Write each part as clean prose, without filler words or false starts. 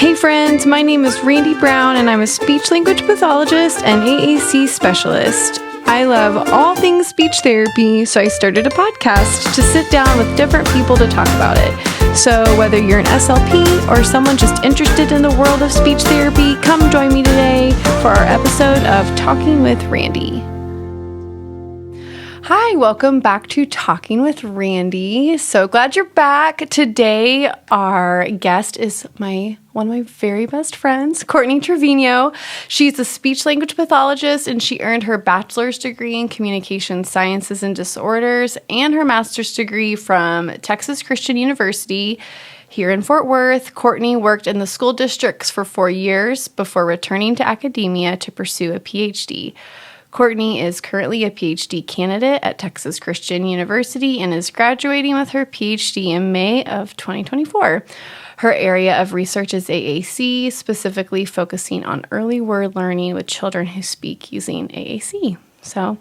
Hey friends, my name is Randi Brown and I'm a speech language pathologist and AAC specialist. I love all things speech therapy, so I started a podcast to sit down with different people to talk about it. So whether you're an SLP or someone just interested in the world of speech therapy, come join me today for our episode of Talking with Randi. Hi, welcome back to Talking with Randi. So glad you're back. Today, our guest is one of my very best friends, Courtney Trevino. She's a speech language pathologist, and she earned her bachelor's degree in communication sciences and disorders and her master's degree from Texas Christian University here in Fort Worth. Courtney worked in the school districts for 4 years before returning to academia to pursue a PhD. Courtney is currently a PhD candidate at Texas Christian University and is graduating with her PhD in May of 2024. Her area of research is AAC, specifically focusing on early word learning with children who speak using AAC. So,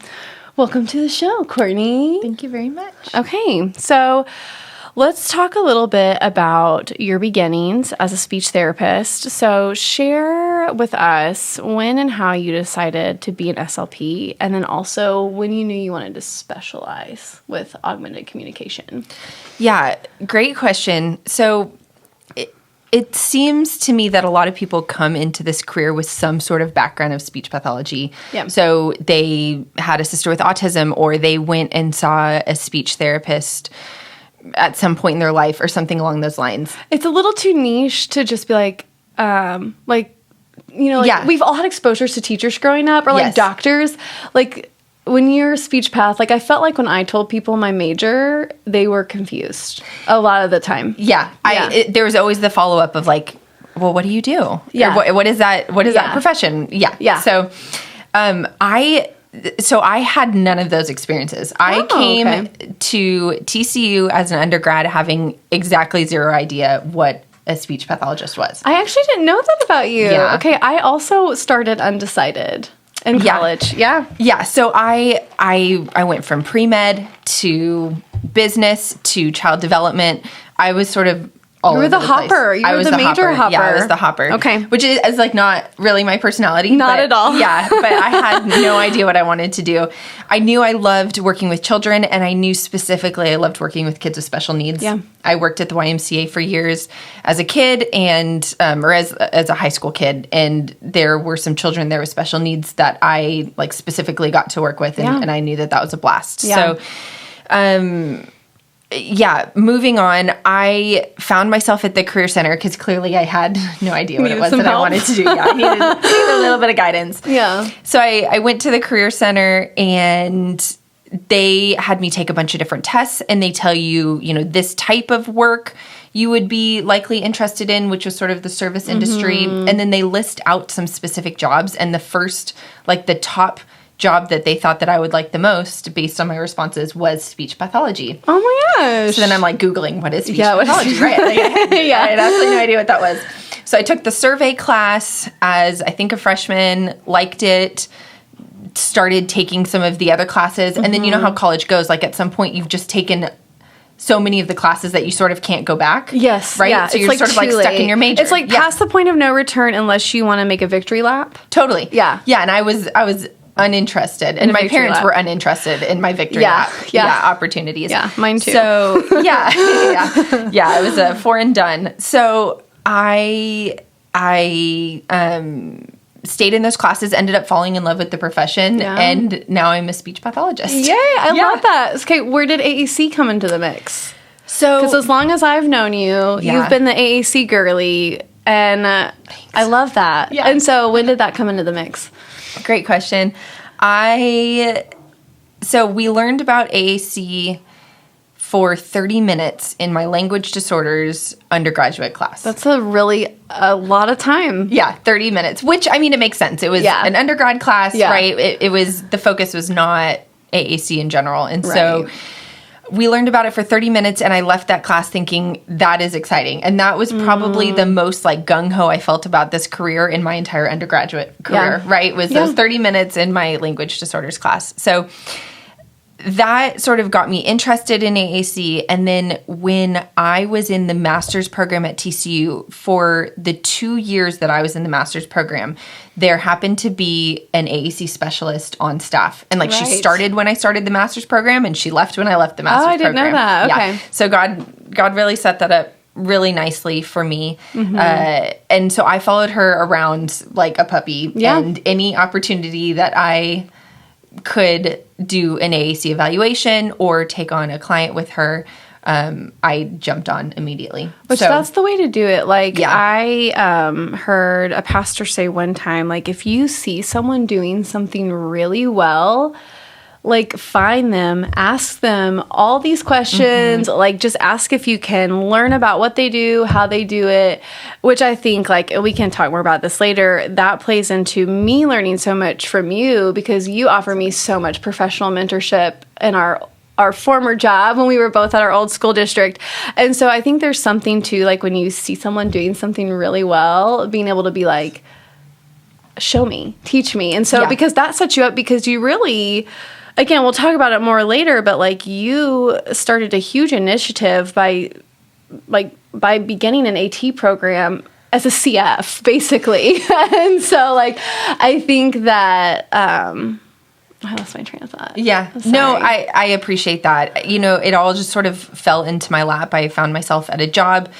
welcome to the show, Courtney. Thank you very much. Okay, so let's talk a little bit about your beginnings as a speech therapist. So share with us when and how you decided to be an SLP, and then also when you knew you wanted to specialize with augmented communication. Yeah, great question. So it seems to me that a lot of people come into this career with some sort of background of speech pathology. Yeah. So they had a sister with autism, or they went and saw a speech therapist at some point in their life or something along those lines. It's a little too niche to just be yeah. We've all had exposures to teachers growing up or Yes. doctors. Like when you're a speech path, I felt like when I told people my major, they were confused a lot of the time. Yeah. There was always the follow-up of well, what do you do? Yeah. Or what is that profession? Yeah. Yeah. So I had none of those experiences. I came to TCU as an undergrad having exactly zero idea what a speech pathologist was. I actually didn't know that about you. Yeah. Okay, I also started undecided in college. Yeah. Yeah, so I went from pre-med to business to child development. I was sort of all over the place. hopper. You were the major hopper. Yeah, I was the hopper. Okay. Which is not really my personality. Not at all. Yeah, but I had no idea what I wanted to do. I knew I loved working with children, and I knew specifically I loved working with kids with special needs. Yeah. I worked at the YMCA for years as a kid and or as a high school kid, and there were some children there with special needs that I specifically got to work with, and I knew that was a blast. Yeah. So, moving on, I found myself at the Career Center because clearly I had no idea what it was that I wanted to do. Yeah, I needed a little bit of guidance. Yeah. So I went to the Career Center, and they had me take a bunch of different tests, and they tell you, this type of work you would be likely interested in, which was sort of the service industry. And then they list out some specific jobs, and the first, the top job that they thought that I would like the most based on my responses was speech pathology. Oh my gosh. So then I'm Googling what is speech pathology, right? I had absolutely no idea what that was. So I took the survey class as I think a freshman, liked it, started taking some of the other classes. And then you know how college goes. At some point you've just taken so many of the classes that you sort of can't go back. Yes. Right? Yeah. So you're sort of stuck in your major. It's past the point of no return unless you want to make a victory lap. Totally. Yeah. Yeah. And I was uninterested, and my parents were uninterested in my victory lap opportunities. Yeah, mine too. So it was a 4 and done. So I stayed in those classes, ended up falling in love with the profession, and now I'm a speech pathologist. Yay, I love that. Okay, where did AAC come into the mix? So, because as long as I've known you, you've been the AAC girly, and I love that. Yeah. And so when did that come into the mix? Great question. So we learned about AAC for 30 minutes in my language disorders undergraduate class. That's a lot of time. Yeah, 30 minutes, which, it makes sense. It was an undergrad class, right? The focus was not AAC in general. And so we learned about it for 30 minutes, and I left that class thinking that is exciting. And that was probably the most gung-ho I felt about this career in my entire undergraduate career, right? Was those 30 minutes in my language disorders class. So that sort of got me interested in AAC. And then when I was in the master's program at TCU, for the 2 years that I was in the master's program, there happened to be an AAC specialist on staff. And like, she started when I started the master's program, and she left when I left the master's program. Oh, I didn't know that. Okay. Yeah. So God really set that up really nicely for me. And so I followed her around like a puppy. And any opportunity that I could do an AAC evaluation or take on a client with her, I jumped on immediately. Which that's the way to do it. Like, I heard a pastor say one time, like, if you see someone doing something really well, like, find them, ask them all these questions, like, just ask if you can learn about what they do, how they do it, which I think, like, we can talk more about this later, that plays into me learning so much from you, because you offer me so much professional mentorship in our former job when we were both at our old school district. And so I think there's something to, like, when you see someone doing something really well, being able to be like, show me, teach me. And so because that sets you up, because you really... Again, we'll talk about it more later, but like, you started a huge initiative by beginning an AT program as a CF, basically. And so, like, I think that I lost my train of thought. Yeah. No, I appreciate that. You know, it all just sort of fell into my lap. I found myself at a job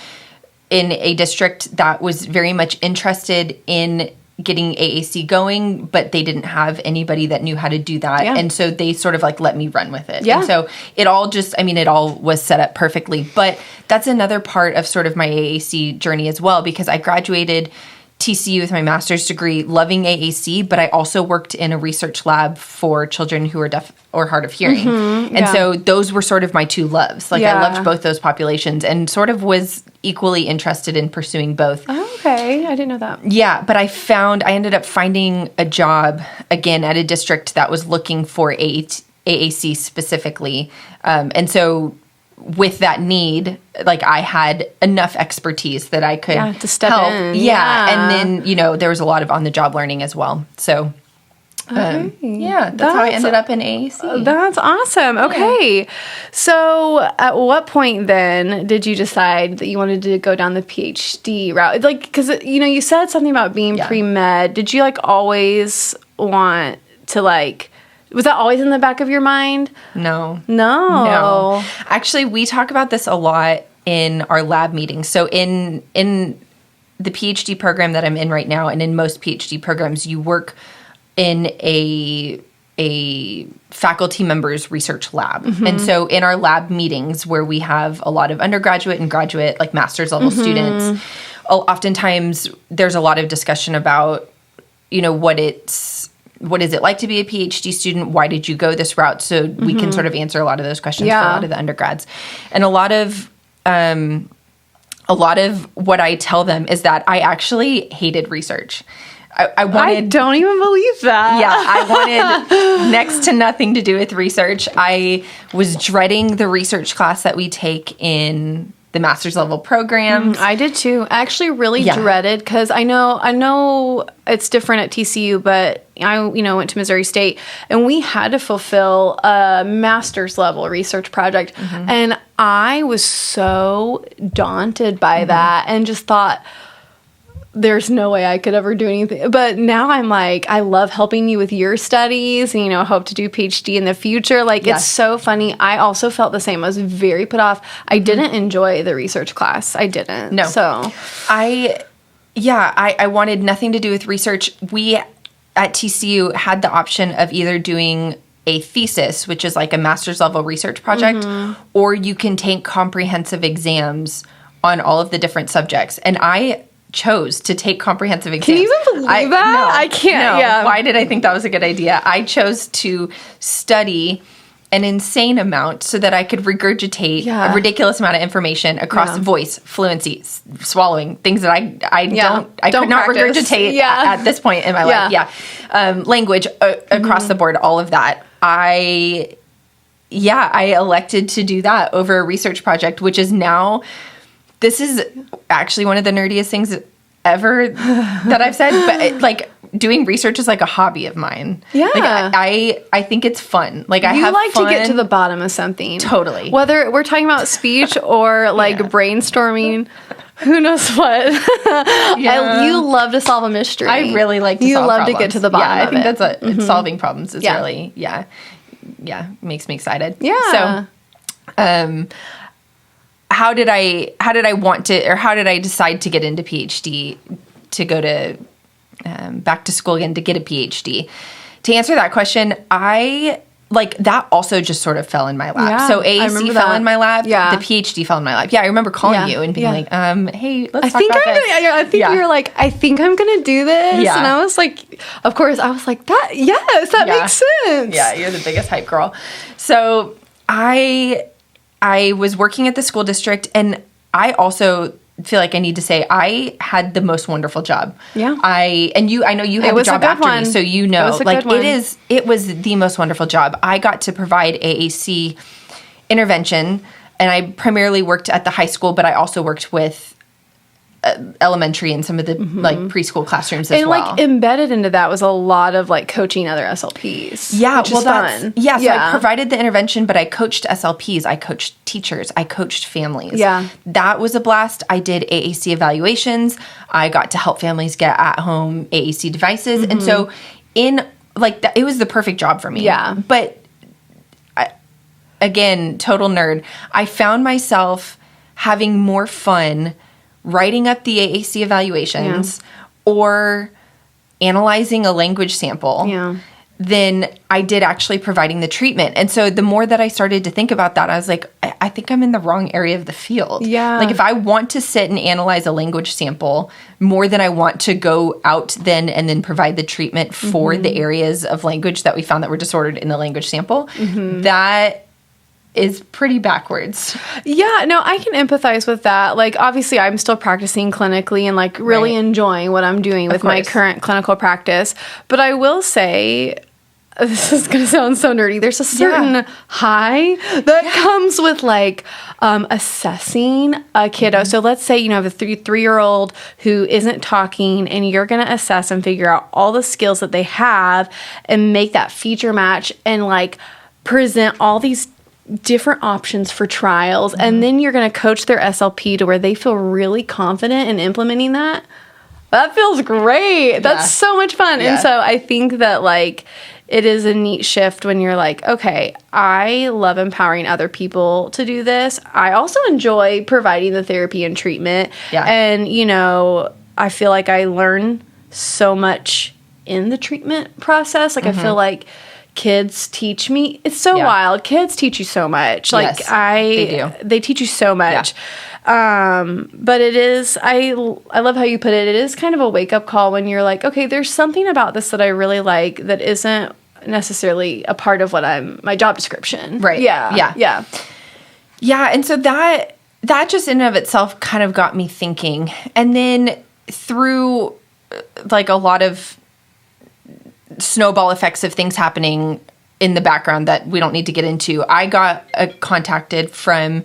in a district that was very much interested in getting AAC going, but they didn't have anybody that knew how to do that. And so they sort of like let me run with it. And so it all just, I mean, it all was set up perfectly. But that's another part of sort of my AAC journey as well, because I graduated TCU with my master's degree, loving AAC, but I also worked in a research lab for children who are deaf or hard of hearing. And so those were sort of my two loves. Like, I loved both those populations and sort of was equally interested in pursuing both. Oh, okay. I didn't know that. Yeah, but I ended up finding a job, again, at a district that was looking for AAC specifically. And so with that need, like, I had enough expertise that I could to step help. in. And then, you know, there was a lot of on-the-job learning as well. So, that's how I ended up in AAC. That's awesome. Okay. So at what point then did you decide that you wanted to go down the PhD route? Like, because, you know, you said something about being pre-med. Did you, like, always want to, like... Was that always in the back of your mind? No. Actually, we talk about this a lot in our lab meetings. So in the PhD program that I'm in right now, and in most PhD programs, you work in a faculty member's research lab. And so in our lab meetings, where we have a lot of undergraduate and graduate, like master's level students, oftentimes there's a lot of discussion about, you know, what is it like to be a PhD student? Why did you go this route? So we can sort of answer a lot of those questions for a lot of the undergrads. And a lot of what I tell them is that I actually hated research. I don't even believe that. Yeah, I wanted next to nothing to do with research. I was dreading the research class that we take in the master's level programs. I did too. I actually really dreaded, because I know it's different at TCU, but I went to Missouri State, and we had to fulfill a master's level research project, and I was so daunted by that, and just thought, there's no way I could ever do anything. But now I'm like, I love helping you with your studies, and, hope to do PhD in the future. Like, it's so funny. I also felt the same. I was very put off. I didn't enjoy the research class. I didn't. No. So I wanted nothing to do with research. We at TCU had the option of either doing a thesis, which is like a master's level research project, or you can take comprehensive exams on all of the different subjects. And I chose to take comprehensive exams. Can you even believe that? No, I can't. No. Yeah. Why did I think that was a good idea? I chose to study an insane amount so that I could regurgitate a ridiculous amount of information across voice, fluency, swallowing, things that I could not regurgitate at this point in my life. Language across the board, all of that. I elected to do that over a research project, which is now... This is actually one of the nerdiest things ever that I've said, but doing research is like a hobby of mine. Yeah. Like I think it's fun. Like I you have like fun. to get to the bottom of something. Totally. Whether we're talking about speech or like brainstorming, who knows what. You love to solve a mystery. I really like to solve problems. You love to get to the bottom of it. I think that's solving problems is really, makes me excited. Yeah. So, how did I want to, or how did I decide to get into PhD, to go to back to school again to get a PhD? To answer that question, that also just sort of fell in my lap. Yeah, so AAC fell in my lap. Yeah. The PhD fell in my lap. Yeah, I remember calling you and being like, hey, let's talk about this. I think you were like, I think I'm going to do this. Yeah. And I was like, of course, I was like, that makes sense. Yeah, you're the biggest hype girl. So I was working at the school district, and I also feel like I need to say I had the most wonderful job. Yeah. I know you had the job after me, so you know, it was the most wonderful job. I got to provide AAC intervention, and I primarily worked at the high school, but I also worked with elementary and some of the like preschool classrooms as well. And like embedded into that was a lot of like coaching other SLPs. Yeah, which is fun. So I provided the intervention, but I coached SLPs, I coached teachers, I coached families. Yeah. That was a blast. I did AAC evaluations. I got to help families get at-home AAC devices. And so it was the perfect job for me. Yeah. But again, total nerd. I found myself having more fun writing up the AAC evaluations or analyzing a language sample than I did actually providing the treatment. And so the more that I started to think about that, I was like, I think I'm in the wrong area of the field. Yeah. Like if I want to sit and analyze a language sample more than I want to go out then and then provide the treatment for the areas of language that we found that were disordered in the language sample, that is pretty backwards. Yeah, no, I can empathize with that. Like, obviously, I'm still practicing clinically and, like, really enjoying what I'm doing with my current clinical practice. But I will say, this is going to sound so nerdy, there's a certain high that comes with, like, assessing a kiddo. So let's say, you have a three-year-old who isn't talking, and you're going to assess and figure out all the skills that they have and make that feature match and, like, present all these different options for trials, and then you're going to coach their SLP to where they feel really confident in implementing that. That feels great. That's so much fun. And so I think that, like, it is a neat shift when you're like, okay, I love empowering other people to do this. I also enjoy providing the therapy and treatment. Yeah. And, I feel like I learn so much in the treatment process. Like, I feel like kids teach me. It's so wild. Kids teach you so much. Like they teach you so much. But it is, I love how you put it. It is kind of a wake up call when you're like, okay, there's something about this that I really like that isn't necessarily a part of what my job description. Right. Yeah. And so that just in and of itself kind of got me thinking. And then through like a lot of snowball effects of things happening in the background that we don't need to get into, I got contacted from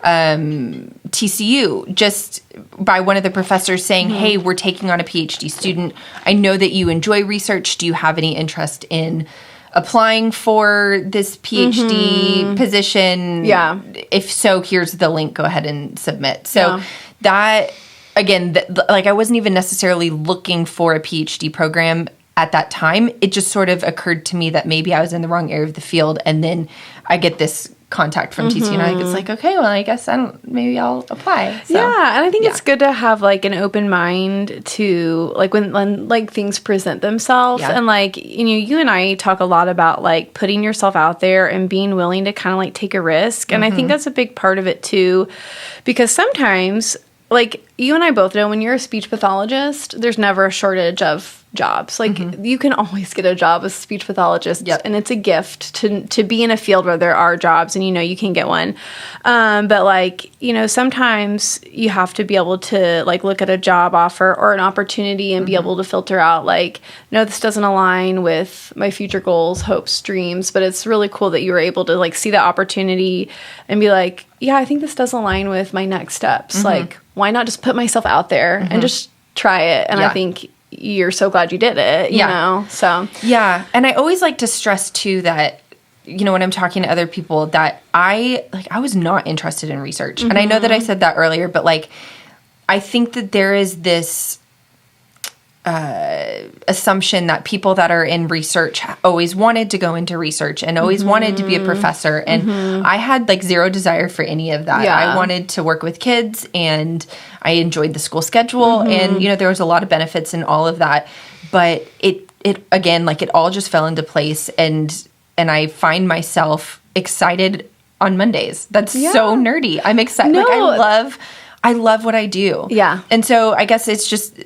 TCU just by one of the professors saying, hey, we're taking on a PhD student. I know that you enjoy research. Do you have any interest in applying for this PhD position? Yeah. If so, here's the link. Go ahead and submit. So that, again, like I wasn't even necessarily looking for a PhD program at that time. It just sort of occurred to me that maybe I was in the wrong area of the field, and then I get this contact from TCU, and I think it's like, okay, well, I guess maybe I'll apply. So, yeah, and I think it's good to have like an open mind to like when like things present themselves, and like you and I talk a lot about like putting yourself out there and being willing to kind of like take a risk, and I think that's a big part of it too, because sometimes like you and I both know when you're a speech pathologist, there's never a shortage of jobs. Like you can always get a job as a speech pathologist, and it's a gift to be in a field where there are jobs, and you can get one. But like sometimes you have to be able to like look at a job offer or an opportunity and be able to filter out like, no, this doesn't align with my future goals, hopes, dreams. But it's really cool that you were able to like see the opportunity and be like, yeah, I think this does align with my next steps. Like, why not just put myself out there and just try it? And I think you're so glad you did it, you know? So, yeah. And I always like to stress too that, you know, when I'm talking to other people that I was not interested in research. And I know that I said that earlier, but like, I think that there is this assumption that people that are in research always wanted to go into research and always wanted to be a professor. And I had like zero desire for any of that. Yeah. I wanted to work with kids and I enjoyed the school schedule and, you know, there was a lot of benefits in all of that. But it again, like it all just fell into place and I find myself excited on Mondays. That's so nerdy. I'm excited. No. Like I love what I do. Yeah. And so I guess it's just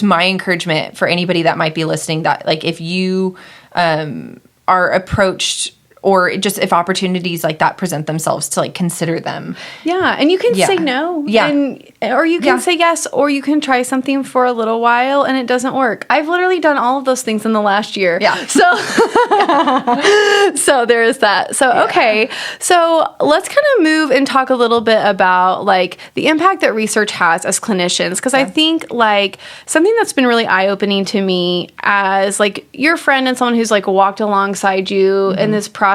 my encouragement for anybody that might be listening that like if you are approached or just if opportunities like that present themselves to like consider them. Yeah. And you can say no. Yeah. Or you can say yes, or you can try something for a little while and it doesn't work. I've literally done all of those things in the last year. Yeah. So, so there is that. So, okay. So let's kind of move and talk a little bit about like the impact that research has as clinicians. Cause I think like something that's been really eye-opening to me as like your friend and someone who's like walked alongside you in this process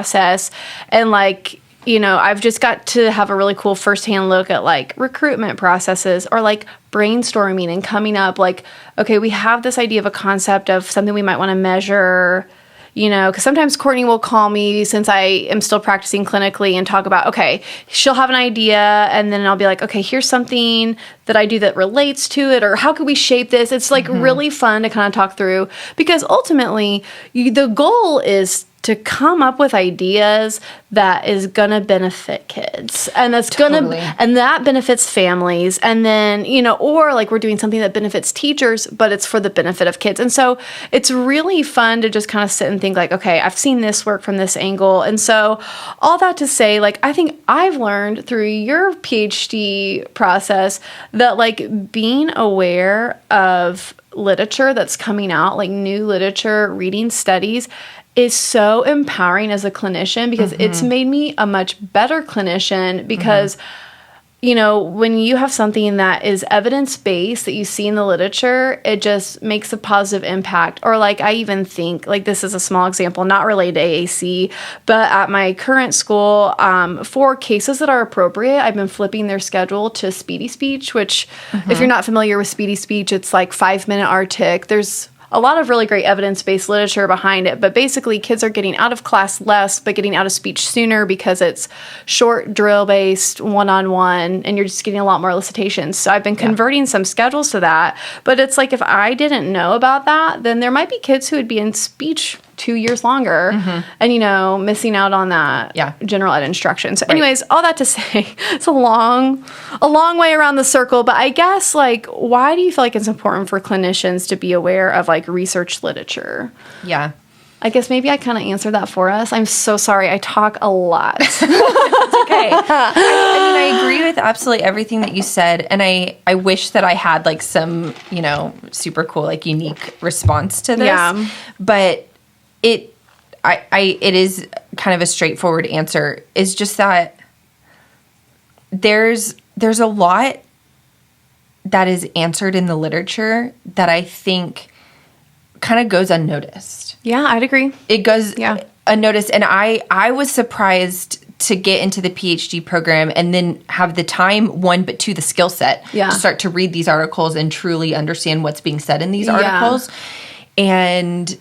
and like, you know, I've just got to have a really cool firsthand look at like recruitment processes or like brainstorming and coming up like, okay, we have this idea of a concept of something we might want to measure, you know, because sometimes Courtney will call me since I am still practicing clinically and talk about, okay, she'll have an idea and then I'll be like, okay, here's something that I do that relates to it or how could we shape this? It's like really fun to kind of talk through because ultimately the goal is to come up with ideas that is going to benefit kids and that's and that benefits families. And then, you know, or like we're doing something that benefits teachers, but it's for the benefit of kids. And so it's really fun to just kind of sit and think like, okay, I've seen this work from this angle. And so all that to say, like, I think I've learned through your PhD process that like being aware of literature that's coming out, like new literature, reading studies, is so empowering as a clinician because it's made me a much better clinician because, you know, when you have something that is evidence-based that you see in the literature, it just makes a positive impact. Or like I even think, like this is a small example, not related to AAC, but at my current school, for cases that are appropriate, I've been flipping their schedule to speedy speech, which if you're not familiar with speedy speech, it's like 5-minute RTIC. There's a lot of really great evidence-based literature behind it, but basically kids are getting out of class less, but getting out of speech sooner because it's short drill-based, one-on-one, and you're just getting a lot more elicitations. So I've been converting some schedules to that, but it's like if I didn't know about that, then there might be kids who would be in speech 2 years longer and, you know, missing out on that general ed instruction. So anyways, all that to say, it's a long way around the circle, but I guess, like, why do you feel like it's important for clinicians to be aware of, like, research literature? Yeah. I guess maybe I kind of answered that for us. I'm so sorry. I talk a lot. It's okay. I agree with absolutely everything that you said. And I wish that I had, like, some, you know, super cool, like, unique response to this. Yeah. But it is kind of a straightforward answer. Is just that there's a lot that is answered in the literature that I think kind of goes unnoticed. Yeah, I'd agree. It goes unnoticed. And I was surprised to get into the PhD program and then have the time, one, but two, the skill set to start to read these articles and truly understand what's being said in these articles. And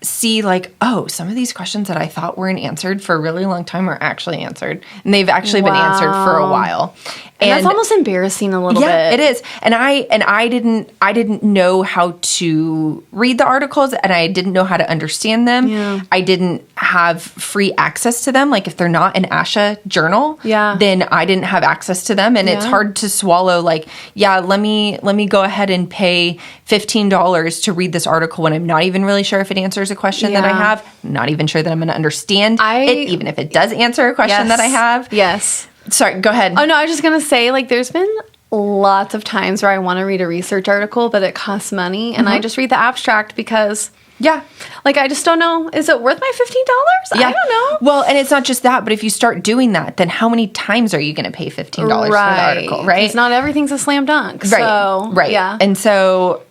see, like, oh, some of these questions that I thought weren't answered for a really long time are actually answered. And they've actually been answered for a while. And that's almost embarrassing a little bit. Yeah, it is. And I didn't know how to read the articles and I didn't know how to understand them. Yeah. I didn't have free access to them. Like if they're not an ASHA journal, then I didn't have access to them. And it's hard to swallow like, let me go ahead and pay $15 to read this article when I'm not even really sure if it answers a question that I have. I'm not even sure that I'm going to understand it, even if it does answer a question that I have. Yes. Sorry, go ahead. Oh, no, I was just going to say, like, there's been lots of times where I want to read a research article, but it costs money, and I just read the abstract because, like, I just don't know. Is it worth my $15? Yeah. I don't know. Well, and it's not just that, but if you start doing that, then how many times are you going to pay $15 for the article, right? Because not everything's a slam dunk. Right, so, right. Yeah. And so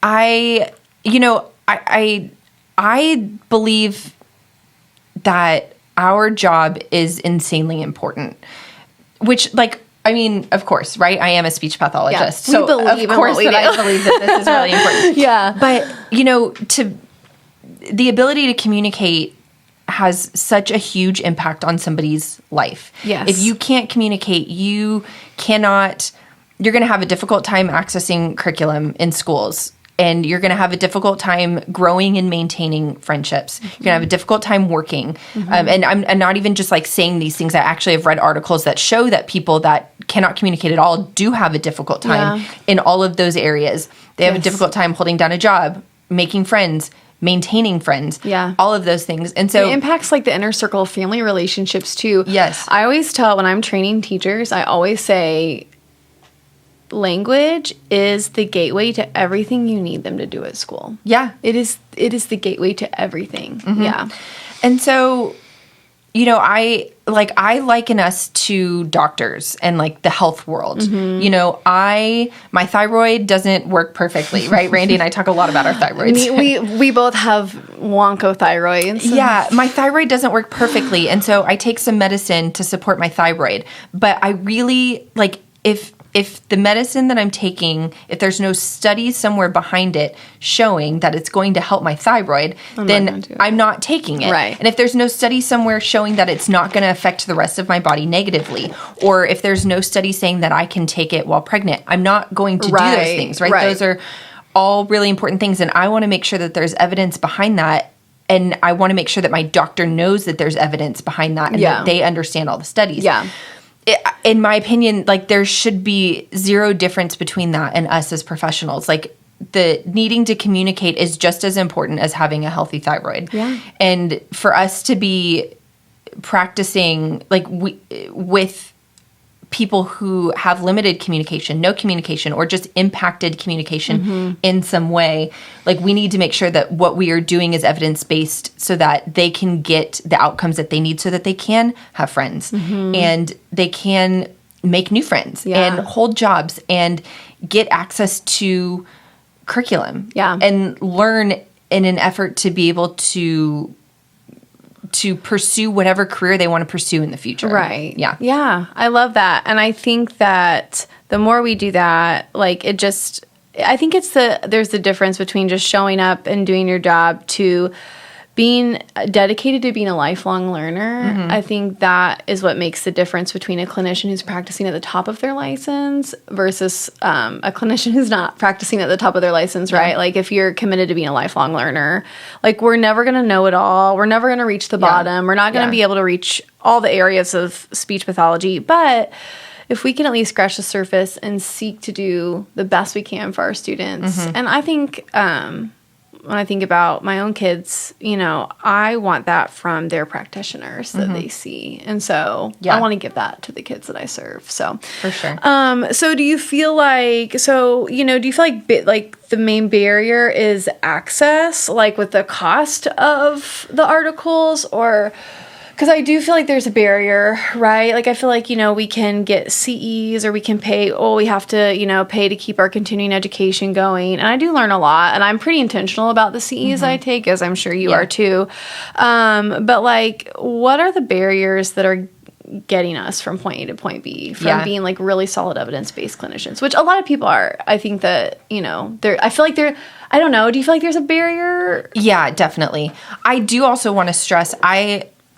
I believe that our job is insanely important, which, like, I mean, of course, right? I am a speech pathologist. Yeah, we believe of course in what we I believe that this is really important. Yeah. But, the ability to communicate has such a huge impact on somebody's life. Yes. If you can't communicate, you're going to have a difficult time accessing curriculum in schools. And you're going to have a difficult time growing and maintaining friendships. You're going to have a difficult time working. And I'm not even just like saying these things. I actually have read articles that show that people that cannot communicate at all do have a difficult time in all of those areas. They have a difficult time holding down a job, making friends, maintaining friends, all of those things. And so it impacts like the inner circle of family relationships too. Yes. I always tell when I'm training teachers, I always say, language is the gateway to everything you need them to do at school. Yeah. It is the gateway to everything. Yeah. And so, I liken us to doctors and like the health world. My thyroid doesn't work perfectly, right? Randy and I talk a lot about our thyroids. we both have wonko thyroids. Yeah, my thyroid doesn't work perfectly. And so I take some medicine to support my thyroid. But I really, like, if the medicine that I'm taking, if there's no study somewhere behind it showing that it's going to help my thyroid, then I'm not taking it. Right. And if there's no study somewhere showing that it's not going to affect the rest of my body negatively, or if there's no study saying that I can take it while pregnant, I'm not going to do those things, right? Those are all really important things. And I want to make sure that there's evidence behind that. And I want to make sure that my doctor knows that there's evidence behind that and that they understand all the studies. Yeah. In my opinion, like, there should be zero difference between that and us as professionals. Like, the needing to communicate is just as important as having a healthy thyroid. Yeah. And for us to be practicing, like, with people who have limited communication, no communication, or just impacted communication in some way, like, we need to make sure that what we are doing is evidence-based so that they can get the outcomes that they need so that they can have friends and they can make new friends and hold jobs and get access to curriculum and learn in an effort to be able to pursue whatever career they want to pursue in the future. Right. Yeah. Yeah. I love that. And I think that the more we do that, like, I think there's the difference between just showing up and doing your job to being dedicated to being a lifelong learner. I think that is what makes the difference between a clinician who's practicing at the top of their license versus a clinician who's not practicing at the top of their license, right? Like, if you're committed to being a lifelong learner, like, we're never going to know it all. We're never going to reach the bottom. We're not going to be able to reach all the areas of speech pathology. But if we can at least scratch the surface and seek to do the best we can for our students. And I think when I think about my own kids, I want that from their practitioners that they see. And so I want to give that to the kids that I serve. So for sure. So do you feel like, the main barrier is access, like with the cost of the articles, or... Because I do feel like there's a barrier, right? Like, I feel like, we can get CEs or we can pay, we have to, pay to keep our continuing education going. And I do learn a lot. And I'm pretty intentional about the CEs I take, as I'm sure you are too. But, like, what are the barriers that are getting us from point A to point B from being, like, really solid evidence-based clinicians, which a lot of people are. I think that, I feel like I don't know. Do you feel like there's a barrier? Yeah, definitely. I do also want to stress,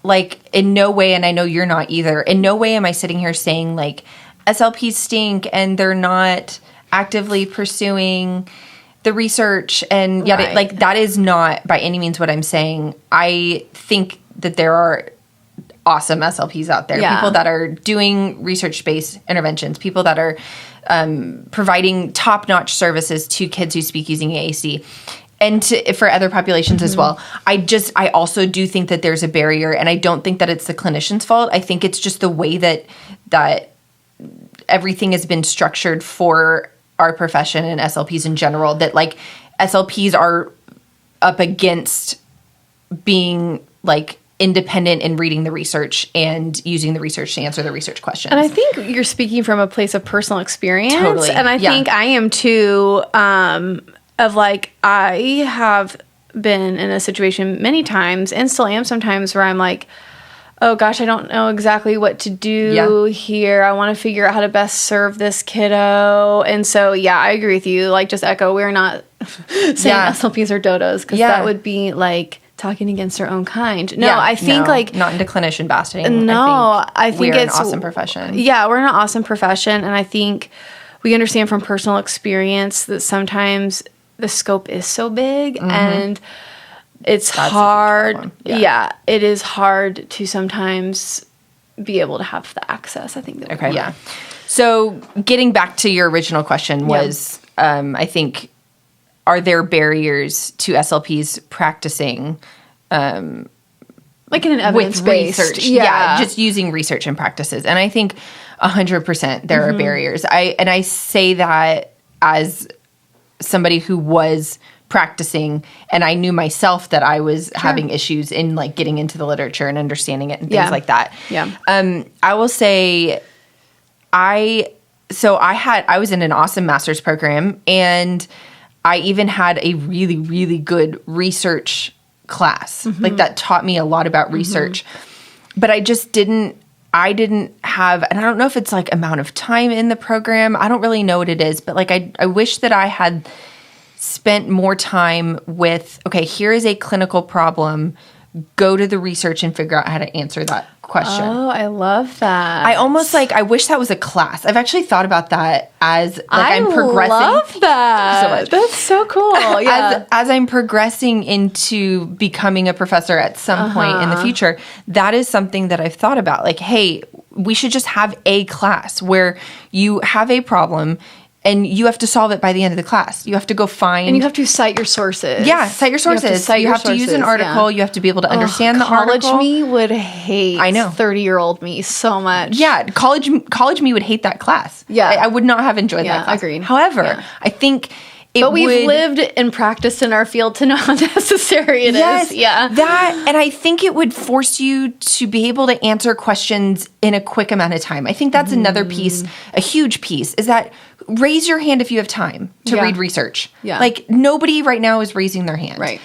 like, in no way, and I know you're not either, in no way am I sitting here saying, like, SLPs stink and they're not actively pursuing the research and yada. Like, that is not by any means what I'm saying. I think that there are awesome SLPs out there, people that are doing research-based interventions, people that are providing top-notch services to kids who speak using AAC. And for other populations as well. I also do think that there's a barrier, and I don't think that it's the clinician's fault. I think it's just the way that everything has been structured for our profession and SLPs in general, that, like, SLPs are up against being, like, independent in reading the research and using the research to answer the research questions. And I think you're speaking from a place of personal experience. Totally. And I think I am too. of like, I have been in a situation many times and still am sometimes where I'm like, oh gosh, I don't know exactly what to do here. I want to figure out how to best serve this kiddo. And so, yeah, I agree with you. Like, just echo, we're not saying SLPs are dodos, because that would be like talking against our own kind. No, I think like... Not into clinician bastarding. No, I think we're it's... an awesome profession. Yeah, we're an awesome profession. And I think we understand from personal experience that sometimes the scope is so big and... It's hard. Yeah, it is hard to sometimes be able to have the access, I think. That So getting back to your original question was, I think, are there barriers to SLPs practicing like in an evidence-based research? Yeah, just using research and practices. And I think 100% there are barriers. I say that as somebody who was practicing, and I knew myself that I was having issues in like getting into the literature and understanding it and things like that. I will say I was in an awesome master's program, and I even had a really, really good research class. Like that taught me a lot about research. But I just didn't have, and I don't know if it's like amount of time in the program. I don't really know what it is, but like I wish that I had spent more time with, okay, here is a clinical problem. Go to the research and figure out how to answer that question. Oh, I love that. I almost like, I wish that was a class. I've actually thought about that as like I'm progressing. I love that. So much. That's so cool. Yeah. As I'm progressing into becoming a professor at some point in the future, that is something that I've thought about. Like, hey, we should just have a class where you have a problem and you have to solve it by the end of the class. You have to go find... And you have to cite your sources. Yeah, cite your sources. You have to use an article. You have to be able to understand the article. College me would hate 30-year-old me so much. Yeah, college me would hate that class. Yeah. I would not have enjoyed that class. Agreed. However, I think... But we've lived and practiced in our field to know how necessary it is. Yeah. That, and I think it would force you to be able to answer questions in a quick amount of time. I think that's another piece, a huge piece, is that raise your hand if you have time to read research. Yeah. Like, nobody right now is raising their hand. Right.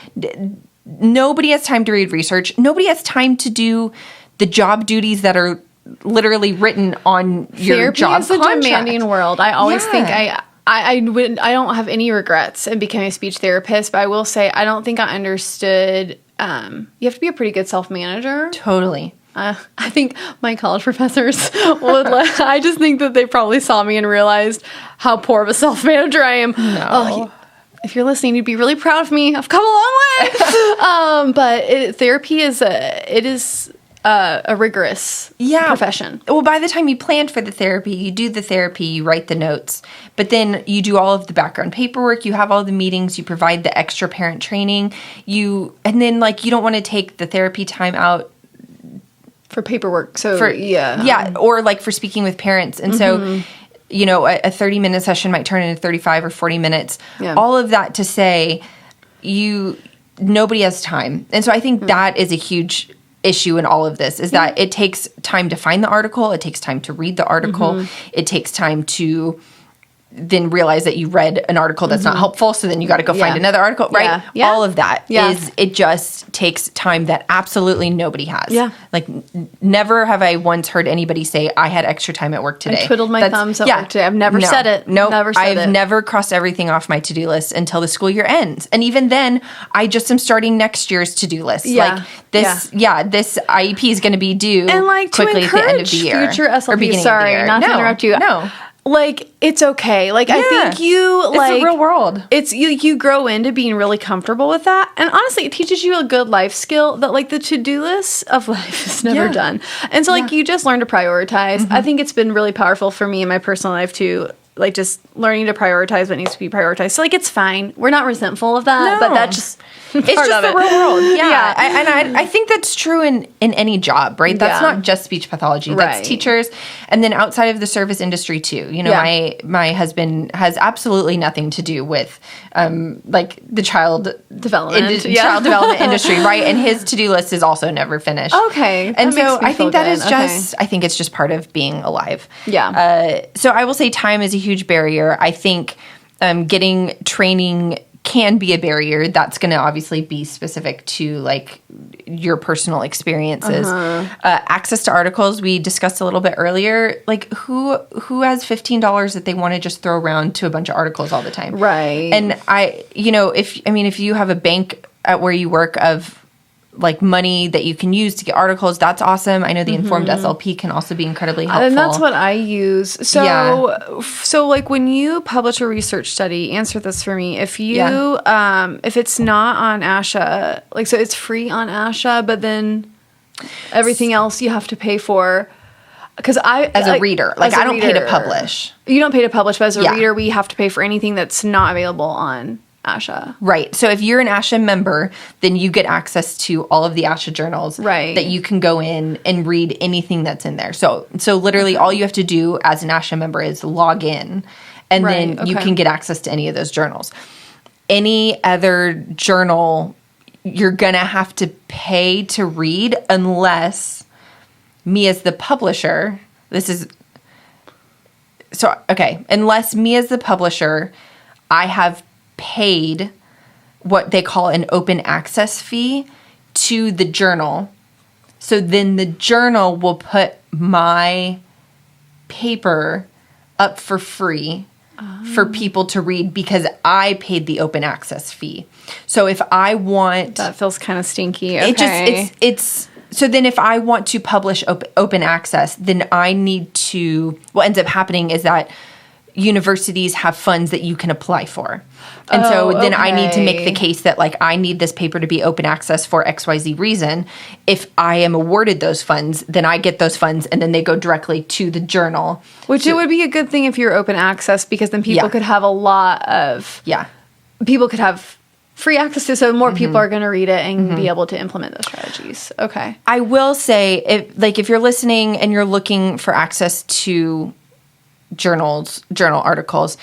Nobody has time to read research. Nobody has time to do the job duties that are literally written on your job contract. Therapy is a demanding world. I always think I don't have any regrets in becoming a speech therapist, but I will say I don't think I understood. You have to be a pretty good self-manager. Totally. I think my college professors would. I just think that they probably saw me and realized how poor of a self-manager I am. No. If you're listening, you'd be really proud of me. I've come a long way. But therapy is a rigorous profession. Well, by the time you plan for the therapy, you do the therapy, you write the notes, but then you do all of the background paperwork, you have all the meetings, you provide the extra parent training, and then like you don't want to take the therapy time out for paperwork. So or like for speaking with parents. And so, you know, a 30-minute session might turn into 35 or 40 minutes. Yeah. All of that to say nobody has time. And so I think that is a huge issue in all of this, is that it takes time to find the article, it takes time to read the article, it takes time to then realize that you read an article that's not helpful, so then you got to go find another article, right? Yeah. All of that is, it just takes time that absolutely nobody has. Yeah. Like, never have I once heard anybody say, I had extra time at work today. I twiddled my thumbs at work today. I've never said it. No, I've never crossed everything off my to-do list until the school year ends. And even then, I just am starting next year's to-do list. Yeah. Like, this IEP is going to be due quickly at the end of the year. Future SLPs, sorry, not to interrupt you. No. Like, it's okay. Like, I think it's the real world. It's you grow into being really comfortable with that. And honestly, it teaches you a good life skill that, like, the to-do list of life is never done. And so, like, you just learn to prioritize. I think it's been really powerful for me in my personal life, too. Like, just learning to prioritize what needs to be prioritized. So, like, it's fine. We're not resentful of that, but that just... It's just the real world. Yeah. I think that's true in any job, right? That's not just speech pathology. That's teachers. And then outside of the service industry, too. You know, my husband has absolutely nothing to do with, like, the child development industry, right? And his to-do list is also never finished. Okay. And so I think that is just, I think it's just part of being alive. Yeah. So I will say time is a huge barrier. I think getting training can be a barrier. That's going to obviously be specific to like your personal experiences. Access to articles, we discussed a little bit earlier. Like who has $15 that they want to just throw around to a bunch of articles all the time? Right. And if you have a bank at where you work of like money that you can use to get articles, that's awesome. I know the Informed SLP can also be incredibly helpful. And that's what I use. So, so like when you publish a research study, answer this for me. If you, if it's not on ASHA, like, so it's free on ASHA, but then everything else you have to pay for. Because as a reader, like I don't pay to publish. You don't pay to publish, but as a reader, we have to pay for anything that's not available on ASHA. Right. So if you're an ASHA member, then you get access to all of the ASHA journals that you can go in and read anything that's in there. So literally all you have to do as an ASHA member is log in, and then you can get access to any of those journals. Any other journal, you're going to have to pay to read unless me as the publisher, unless me as the publisher, I have paid what they call an open access fee to the journal. So then the journal will put my paper up for free for people to read because I paid the open access fee. So if I want... That feels kind of stinky. Okay. So then if I want to publish open access, then I need to... What ends up happening is that universities have funds that you can apply for. And I need to make the case that like I need this paper to be open access for XYZ reason. If I am awarded those funds, then I get those funds and then they go directly to the journal. Which it would be a good thing if you're open access because then people could have a lot of... People could have free access to, so more people are going to read it and be able to implement those strategies. Okay. I will say, if you're listening and you're looking for access to journal articles,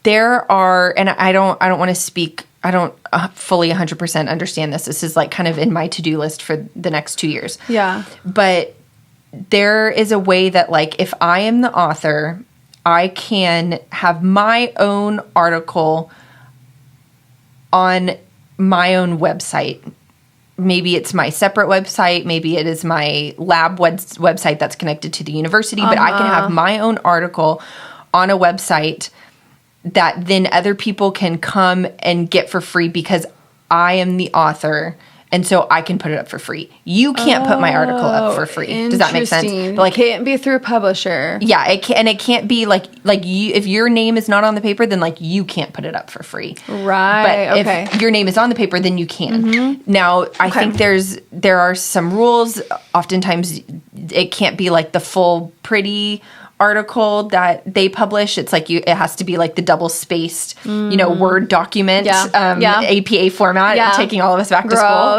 there are, and I don't want to speak, I don't fully 100% understand this. This is like kind of in my to-do list for the next 2 years. Yeah. But there is a way that like if I am the author, I can have my own article on my own website. Maybe it's my separate website. Maybe it is my lab website that's connected to the university. But I can have my own article on a website that then other people can come and get for free because I am the author. And so I can put it up for free. You can't put my article up for free. Does that make sense? But like, it can't be through a publisher. Yeah, it can't be like you. If your name is not on the paper, then like you can't put it up for free. Right. But if your name is on the paper, then you can. Now, I think there are some rules. Oftentimes, it can't be like the full pretty article that they publish. It's like it has to be like the double spaced, Word document, APA format, taking all of us back to school.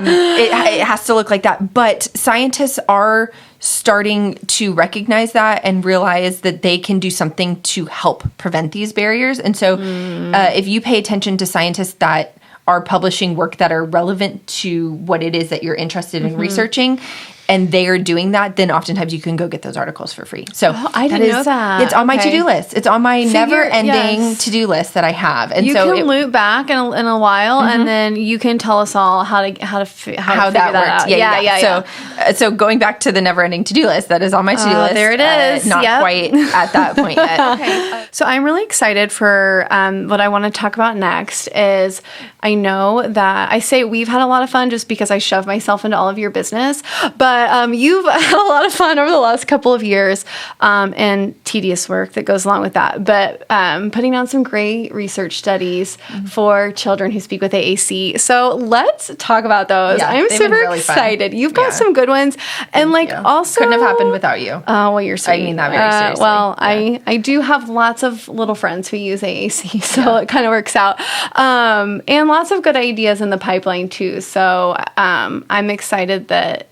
It has to look like that. But scientists are starting to recognize that and realize that they can do something to help prevent these barriers. And so if you pay attention to scientists that are publishing work that are relevant to what it is that you're interested in researching, and they are doing that, then oftentimes you can go get those articles for free. So I didn't know that. It's on my to-do list. It's on my never-ending to-do list that I have. And you can loop back in a while, and then you can tell us all how to figure that out. Yeah. So going back to the never-ending to-do list, that is on my to-do list. There it is. Not quite at that point yet. Okay. So I'm really excited for what I want to talk about next. Is I know that I say we've had a lot of fun just because I shove myself into all of your business, but you've had a lot of fun over the last couple of years and tedious work that goes along with that. But putting down some great research studies for children who speak with AAC. So let's talk about those. Yeah, I'm super really excited. You've got some good ones. And also... Couldn't have happened without you. Oh, well, you're sweet. I mean that very seriously. Well, I do have lots of little friends who use AAC, so it kind of works out. And lots of good ideas in the pipeline too. So I'm excited that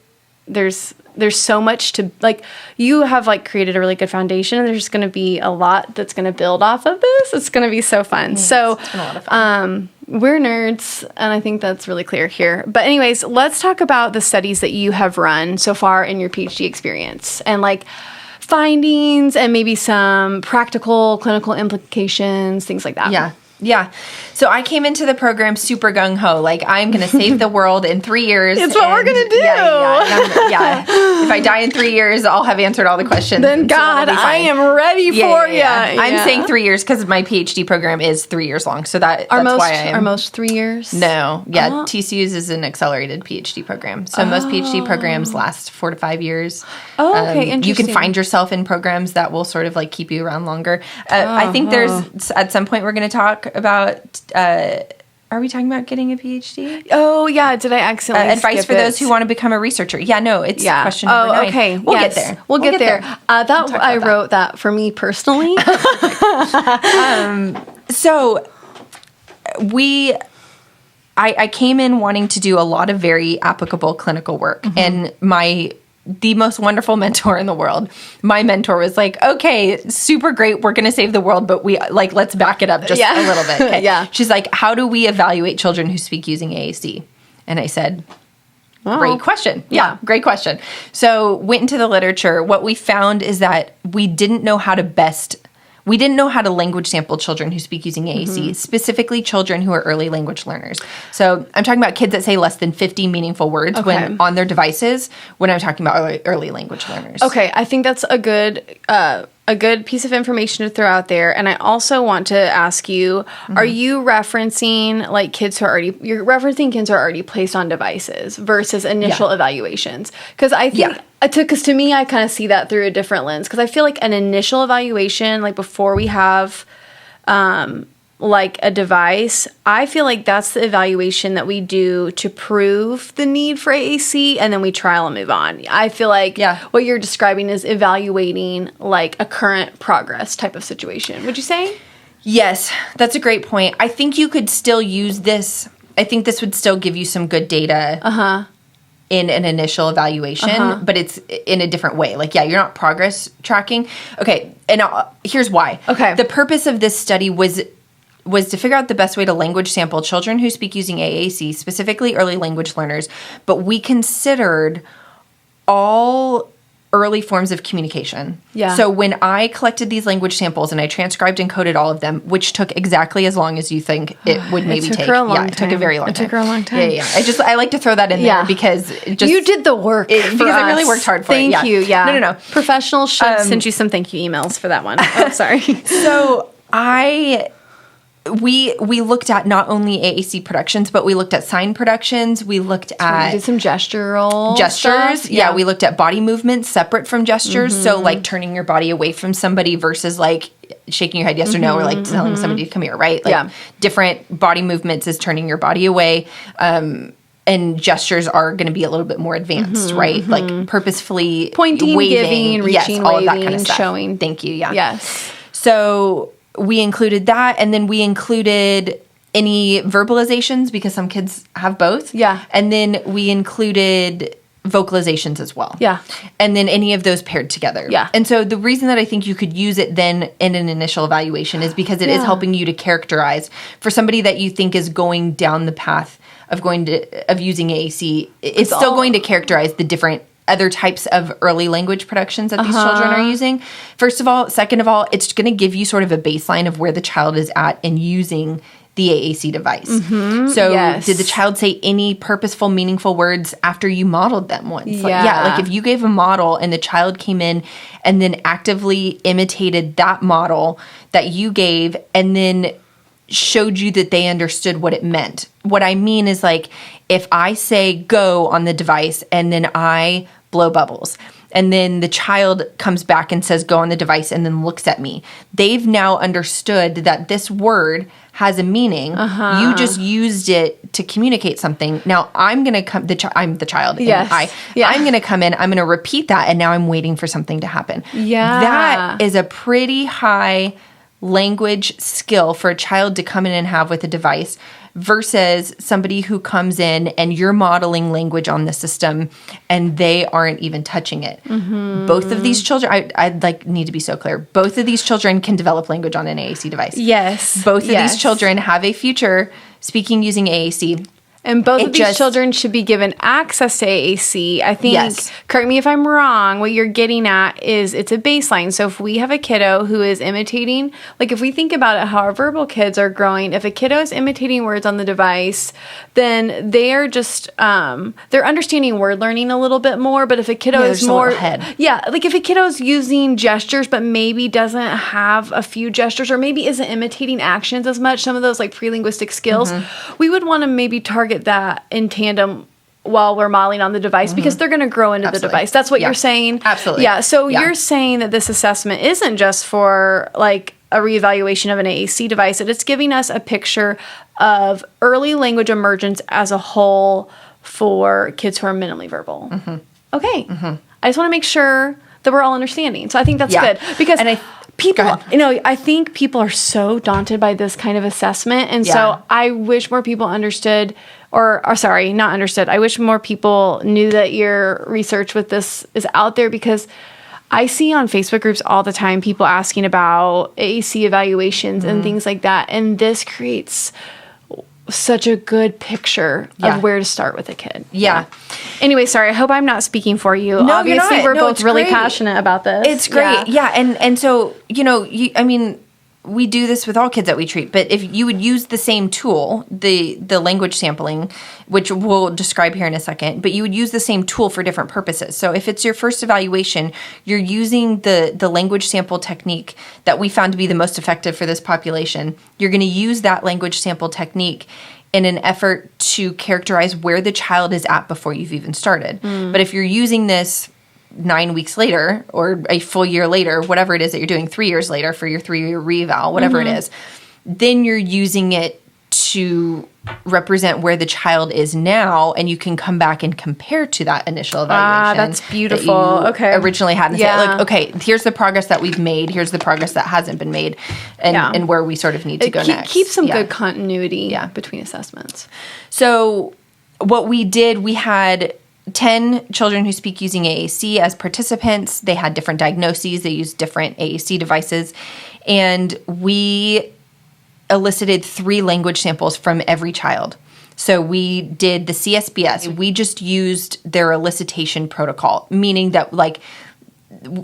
there's so much to, like, you have like created a really good foundation, and there's going to be a lot that's going to build off of this. It's going to be so fun. Yes, so it's been a lot of fun. We're nerds, and I think that's really clear here. But anyways, let's talk about the studies that you have run so far in your PhD experience, and like findings and maybe some practical clinical implications, things like that. Yeah. Yeah. So I came into the program super gung-ho. Like, I'm going to save the world in 3 years. It's what we're going to do. Yeah. If I die in 3 years, I'll have answered all the questions. Then, God, I am ready for you. I'm saying 3 years because my PhD program is 3 years long. So that's why I am. Are most 3 years? No. Yeah. TCU's is an accelerated PhD program. So most PhD programs last 4 to 5 years. Oh, okay. Interesting. You can find yourself in programs that will sort of like keep you around longer. I think there's, at some point, we're going to talk about, are we talking about getting a PhD? Oh, yeah. Did I accidentally advice for those who want to become a reaser? Yeah, no, it's question number 9. Okay. We'll get there. We'll get there. I wrote that for me personally. So I came in wanting to do a lot of very applicable clinical work, and the most wonderful mentor in the world. My mentor was like, okay, super great. We're going to save the world, but let's back it up just a little bit. Okay? Yeah. She's like, how do we evaluate children who speak using AAC? And I said, great question. Yeah, great question. So went into the literature. What we found is that we didn't know how to language sample children who speak using AAC, specifically children who are early language learners. So I'm talking about kids that say less than 50 meaningful words when on their devices when I'm talking about early language learners. Okay, I think that's a good piece of information to throw out there. And I also want to ask you, are you referencing like kids who are already placed on devices versus initial evaluations? Because I think because to me, I kind of see that through a different lens. Because I feel like an initial evaluation, like before we have like a device, I feel like that's the evaluation that we do to prove the need for AAC, and then we trial and move on. I feel like what you're describing is evaluating like a current progress type of situation. Would you say? Yes, that's a great point. I think you could still use this. I think this would still give you some good data. In an initial evaluation, but it's in a different way. Like, you're not progress tracking. Okay, and here's why. Okay. The purpose of this study was to figure out the best way to language sample children who speak using AAC, specifically early language learners, but we considered all early forms of communication. Yeah. So when I collected these language samples and I transcribed and coded all of them, which took exactly as long as you think it would maybe take. It took her a long time. It took a very long time. It took her a long time. Yeah. I like to throw that in there because you did the work because I really worked hard for it. Thank you. Yeah. No. Professionals should send you some thank you emails for that one. Oh, sorry. So we looked at not only AAC productions, but we looked at sign productions. We looked at... We did some gestures. Stuff. Yeah, we looked at body movements separate from gestures. So, like, turning your body away from somebody versus, like, shaking your head yes or no, or, like, telling somebody to come here, right? Like, different body movements is turning your body away. And gestures are going to be a little bit more advanced, right? Like, purposefully pointing, waving, giving, reaching, all waving, of that kind of stuff. Showing. Thank you, yeah. Yes. So... we included that, and then we included any verbalizations because some kids have both. Yeah. And then we included vocalizations as well. Yeah. And then any of those paired together. Yeah. And so the reason that I think you could use it then in an initial evaluation is because it is helping you to characterize for somebody that you think is going down the path of using AAC. It's still going to characterize the different other types of early language productions that these children are using. First of all. Second of all, it's going to give you sort of a baseline of where the child is at in using the AAC device. So did the child say any purposeful, meaningful words after you modeled them once? Like if you gave a model and the child came in and then actively imitated that model that you gave and then showed you that they understood what it meant. What I mean is, like, if I say go on the device and then I blow bubbles and then the child comes back and says go on the device and then looks at me, they've now understood that this word has a meaning. You just used it to communicate something. Now I'm going to come, I'm the child. Yes. I'm going to come in, I'm going to repeat that, and now I'm waiting for something to happen. Yeah. That is a pretty high language skill for a child to come in and have with a device versus somebody who comes in and you're modeling language on the system and they aren't even touching it. Both of these children, I'd need to be so clear, both of these children can develop language on an AAC device. Yes. Both of these children have a future speaking using AAC. And both of these children should be given access to AAC. I think, correct me if I'm wrong, what you're getting at is it's a baseline. So if we have a kiddo who is imitating, like if we think about it, how our verbal kids are growing, if a kiddo is imitating words on the device, then they are just, they're understanding word learning a little bit more. But if a kiddo is more, like if a kiddo is using gestures, but maybe doesn't have a few gestures or maybe isn't imitating actions as much, some of those like pre-linguistic skills, we would want to maybe target that in tandem while we're modeling on the device because they're going to grow into the device. That's what you're saying? Absolutely. Yeah. So you're saying that this assessment isn't just for like a reevaluation of an AAC device, that it's giving us a picture of early language emergence as a whole for kids who are minimally verbal. Okay. I just want to make sure that we're all understanding. So I think that's good because people, I think people are so daunted by this kind of assessment. And so I wish more people understood not understood. I wish more people knew that your research with this is out there because I see on Facebook groups all the time people asking about AAC evaluations and things like that. And this creates such a good picture of where to start with a kid. Anyway, sorry, I hope I'm not speaking for you. No, obviously we're both really passionate about this. It's great. And so, we do this with all kids that we treat, but if you would use the same tool, the language sampling, which we'll describe here in a second, but you would use the same tool for different purposes. So if it's your first evaluation, you're using the language sample technique that we found to be the most effective for this population. You're going to use that language sample technique in an effort to characterize where the child is at before you've even started. But if you're using this 9 weeks later or a full year later, whatever it is that you're doing 3 years later for your 3-year reeval, whatever it is, then you're using it to represent where the child is now, and you can come back and compare to that initial evaluation. That's beautiful. That you originally had and say, like, okay, here's the progress that we've made, here's the progress that hasn't been made, and where we sort of need to go next. Keep some good continuity between assessments. So what we did, we had 10 children who speak using AAC as participants. They had different diagnoses. They used different AAC devices. And we elicited 3 language samples from every child. So we did the CSBS. We just used their elicitation protocol, meaning that like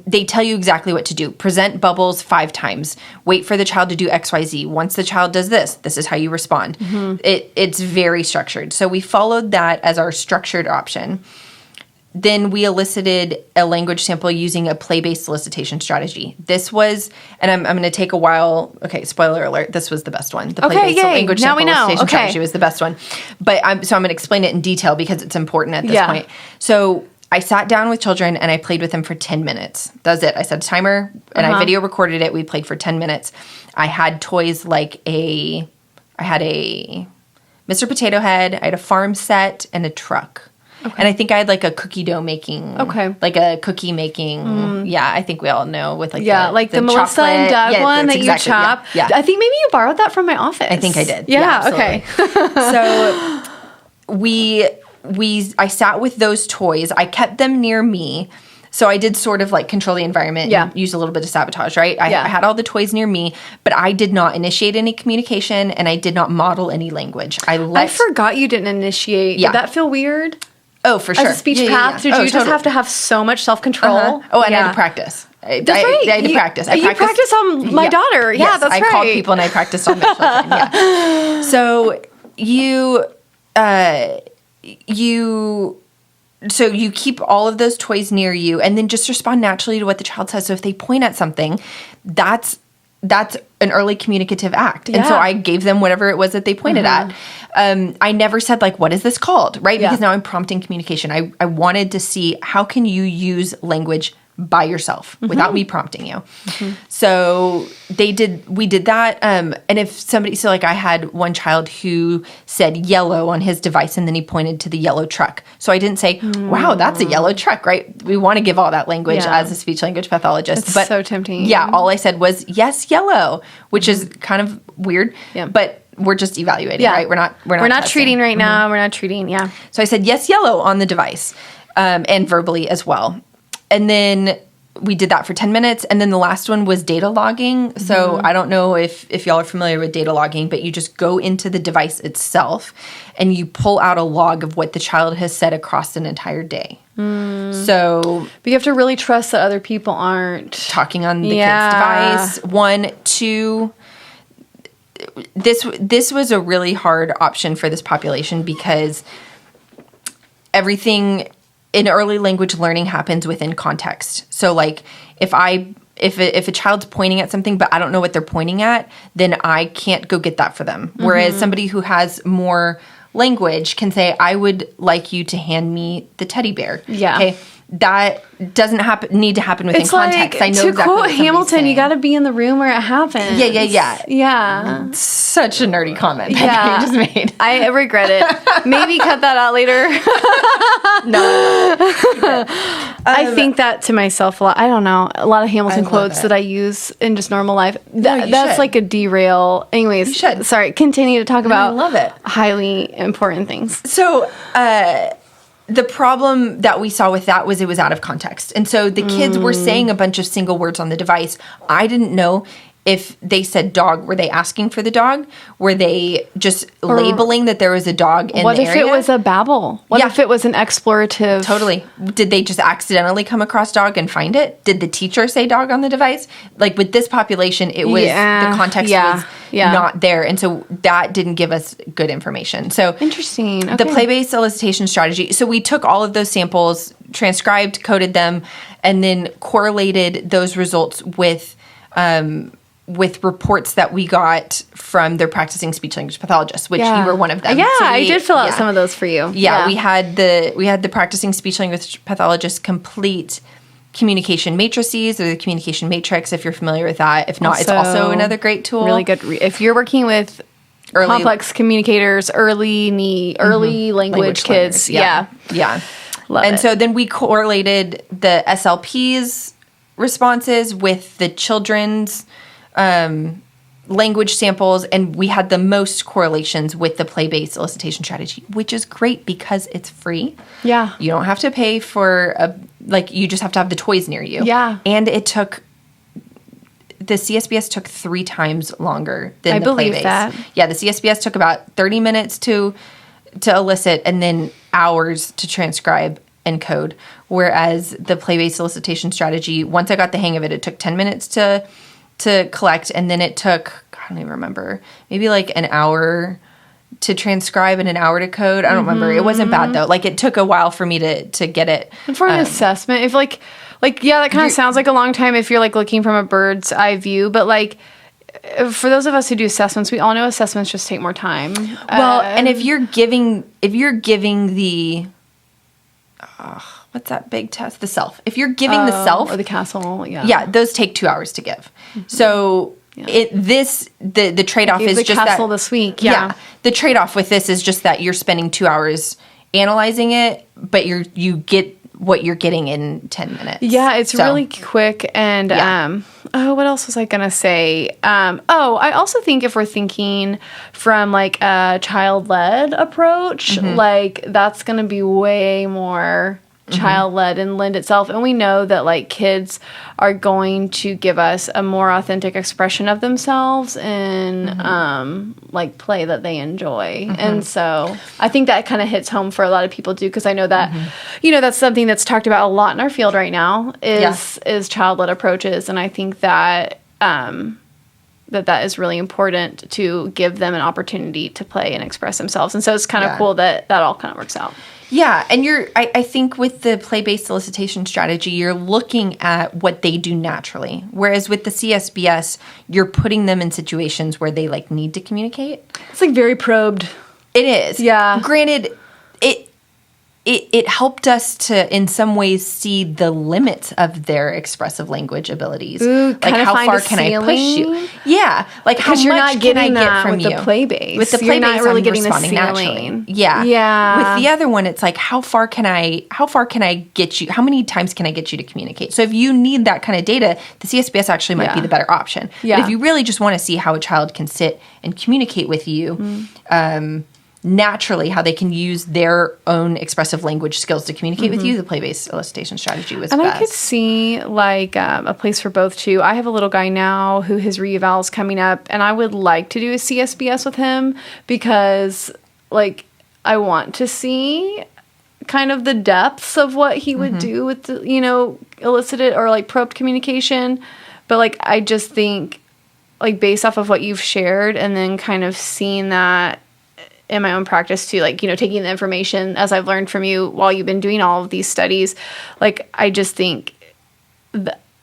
they tell you exactly what to do. Present bubbles 5 times. Wait for the child to do XYZ. Once the child does this is how you respond. It's very structured. So we followed that as our structured option. Then we elicited a language sample using a play-based elicitation strategy. This was, and I'm going to take a while. Okay, spoiler alert. This was the best one. The play-based language sample elicitation strategy was the best one. But I'm going to explain it in detail because it's important at this point. So I sat down with children and I played with them for 10 minutes. That's it. I set a timer and I video recorded it. We played for 10 minutes. I had toys like I had a Mr. Potato Head, I had a farm set, and a truck. And I think I had like a cookie dough making, like a cookie making. I think we all know with like the Melissa chocolate. And Doug one that you chop. I think maybe you borrowed that from my office. I think I did. Okay. So I sat with those toys. I kept them near me. So I did sort of like control the environment and use a little bit of sabotage, right? I had all the toys near me, but I did not initiate any communication and I did not model any language. I forgot you didn't initiate. Did that feel weird? Oh, for sure. As a speech path, did you just have to have so much self-control? Oh, and I had to practice. I had to practice. You practiced on my daughter. Yeah, that's right. I called people and I practiced on my children. So you keep all of those toys near you and then just respond naturally to what the child says. So if they point at something, that's an early communicative act. And so I gave them whatever it was that they pointed at. I never said like, what is this called? Right? Because now I'm prompting communication. I wanted to see how can you use language by yourself without me prompting you. So we did that. And if somebody, so like I had one child who said yellow on his device and then he pointed to the yellow truck. So I didn't say, wow, that's a yellow truck, right? We want to give all that language as a speech language pathologist. It's so tempting. Yeah. All I said was yes, yellow, which is kind of weird, but we're just evaluating, right? We're not treating right now. We're not treating. Yeah. So I said yes, yellow on the device, and verbally as well. And then we did that for 10 minutes. And then the last one was data logging. So I don't know if y'all are familiar with data logging, but you just go into the device itself and you pull out a log of what the child has said across an entire day. So, but you have to really trust that other people aren't talking on the kid's device. 1, 2. This was a really hard option for this population because everything in early language learning happens within context. So like if a child's pointing at something but I don't know what they're pointing at, then I can't go get that for them. Whereas somebody who has more language can say, I would like you to hand me the teddy bear. Yeah. Okay. That doesn't need to happen within context. Like, I know to exactly quote what Hamilton, you got to be in the room where it happens. Yeah. Such a nerdy comment that you just made. I regret it. Maybe cut that out later. No. I think that to myself a lot. I don't know. A lot of Hamilton quotes that I use in just normal life. That's like a derail. Anyways, sorry. Continue to talk about I love it. Highly important things. So, the problem that we saw with that was it was out of context. And so the kids were saying a bunch of single words on the device. I didn't know if they said dog, were they asking for the dog? Were they just labeling that there was a dog in the area? What if it was a babble? What if it was an explorative? Totally. Did they just accidentally come across dog and find it? Did the teacher say dog on the device? Like with this population, it was the context was not there. And so that didn't give us good information. So interesting. Okay. The play-based elicitation strategy. So we took all of those samples, transcribed, coded them, and then correlated those results with reports that we got from their practicing speech language pathologists, which you were one of them. Yeah, so I did fill out some of those for you. Yeah, we had the practicing speech language pathologist complete communication matrices or the communication matrix, if you're familiar with that. If not, it's also another great tool. Really good. If you're working with complex communicators, early language kids. Yeah. Love it. So then we correlated the SLP's responses with the children's language samples, and we had the most correlations with the play-based elicitation strategy, which is great because it's free. Yeah. You don't have to pay for you just have to have the toys near you. Yeah. And the CSBS took 3 times longer than the play-based. I believe that. Yeah, the CSBS took about 30 minutes to elicit and then hours to transcribe and code, whereas the play-based elicitation strategy, once I got the hang of it, it took 10 minutes to collect, and then it took, I don't even remember, maybe like an hour to transcribe and an hour to code. I don't remember. It wasn't bad though. Like it took a while for me to get it. And for an assessment, if that kind of sounds like a long time if you're like looking from a bird's eye view, but like for those of us who do assessments, we all know assessments just take more time. Well, and if you're giving the what's that big test? The self. If you're giving the self or the castle, yeah, those take 2 hours to give. So the trade-off is the just castle that this week. The trade-off with this is just that you're spending 2 hours analyzing it, but you get what you're getting in 10 minutes. Yeah, it's really quick. And what else was I gonna say? I also think if we're thinking from like a child-led approach, like that's gonna be way more child-led and lend itself. And we know that like kids are going to give us a more authentic expression of themselves in like play that they enjoy. And so I think that kind of hits home for a lot of people too, because I know that that's something that's talked about a lot in our field right now is child-led approaches. And I think that that is really important to give them an opportunity to play and express themselves. And so it's kind of cool that all kind of works out. Yeah, and I think with the play-based elicitation strategy, you're looking at what they do naturally. Whereas with the CSBS, you're putting them in situations where they like need to communicate. It's like very probed. It is. Yeah. Granted, it helped us to, in some ways, see the limits of their expressive language abilities. Ooh, like, how far can I push you? Yeah. Like, how much you're not getting can I get from with you? The play-based. With the play-based, you're not really I'm getting responding the naturally. ceiling. Yeah. Yeah. With the other one, it's like, how far can I get you? How many times can I get you to communicate? So if you need that kind of data, the CSBS actually might be the better option. Yeah. But if you really just want to see how a child can sit and communicate with you, naturally how they can use their own expressive language skills to communicate with you, the play-based elicitation strategy was and best. I could see like a place for both too. I have a little guy now who his re-eval is coming up, and I would like to do a CSBS with him because like I want to see kind of the depths of what he would do with the, elicited or like probed communication. But like I just think like based off of what you've shared and then kind of seeing that in my own practice too, like, taking the information as I've learned from you while you've been doing all of these studies, like, I just think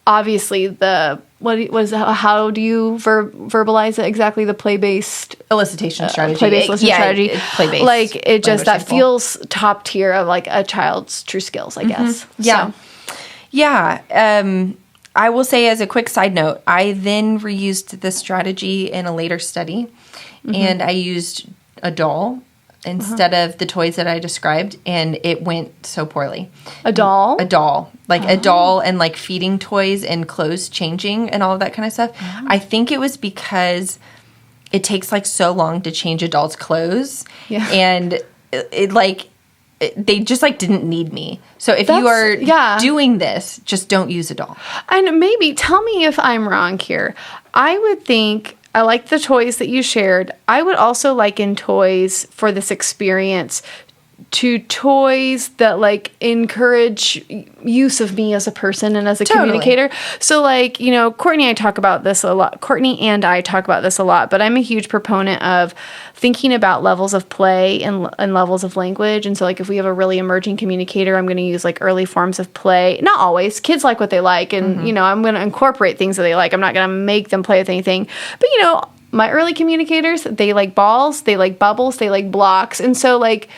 obviously how do you verbalize it exactly? The play-based elicitation strategy. Play-based elicitation strategy. Play-based. Like, it just, that sample. feels top tier of like a child's true skills, I guess. Yeah. So. Yeah. I will say as a quick side note, I then reused this strategy in a later study, and I used a doll instead of the toys that I described, and it went so poorly. A doll? A doll. Like a doll and like feeding toys and clothes changing and all of that kind of stuff. I think it was because it takes like so long to change a doll's clothes. Yeah. And they just like didn't need me. So if you are doing this, just don't use a doll. And maybe tell me if I'm wrong here. I would think I like the toys that you shared. I would also liken toys for this experience to toys that like encourage use of me as a person and as a communicator. So like, Courtney and I talk about this a lot, but I'm a huge proponent of thinking about levels of play and levels of language. And so like if we have a really emerging communicator, I'm going to use like early forms of play. Not always. Kids like what they like, and I'm going to incorporate things that they like. I'm not going to make them play with anything. But my early communicators, they like balls, they like bubbles, they like blocks. And so like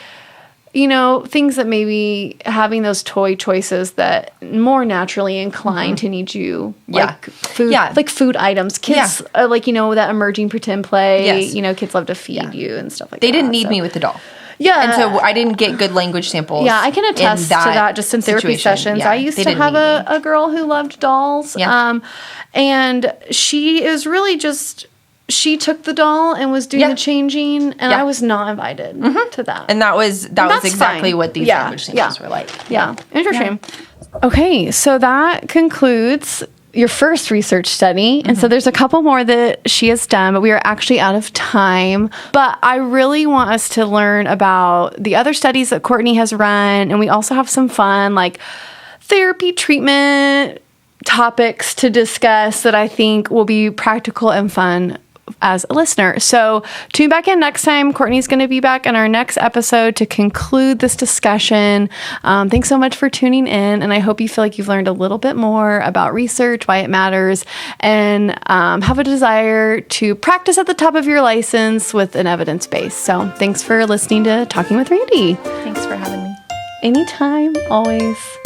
things that maybe having those toy choices that more naturally inclined to need you, like food, like food items. Kids, like, that emerging pretend play, kids love to feed you and stuff like that. They didn't need me with the doll. Yeah. And so I didn't get good language samples. Yeah, I can attest to that just in therapy sessions. Yeah, I used to have a girl who loved dolls. Yeah. And she is really just... She took the doll and was doing the changing, and I was not invited to that. And that was exactly what these language samples were like. Yeah. Interesting. Yeah. Okay, so that concludes your first research study. And so there's a couple more that she has done, but we are actually out of time. But I really want us to learn about the other studies that Courtney has run, and we also have some fun, like therapy treatment topics to discuss that I think will be practical and fun as a listener. So tune back in next time. Courtney's going to be back in our next episode to conclude this discussion. Thanks so much for tuning in, and I hope you feel like you've learned a little bit more about research, why it matters, and have a desire to practice at the top of your license with an evidence base. So thanks for listening to Talking with Randi. Thanks for having me. Anytime, always.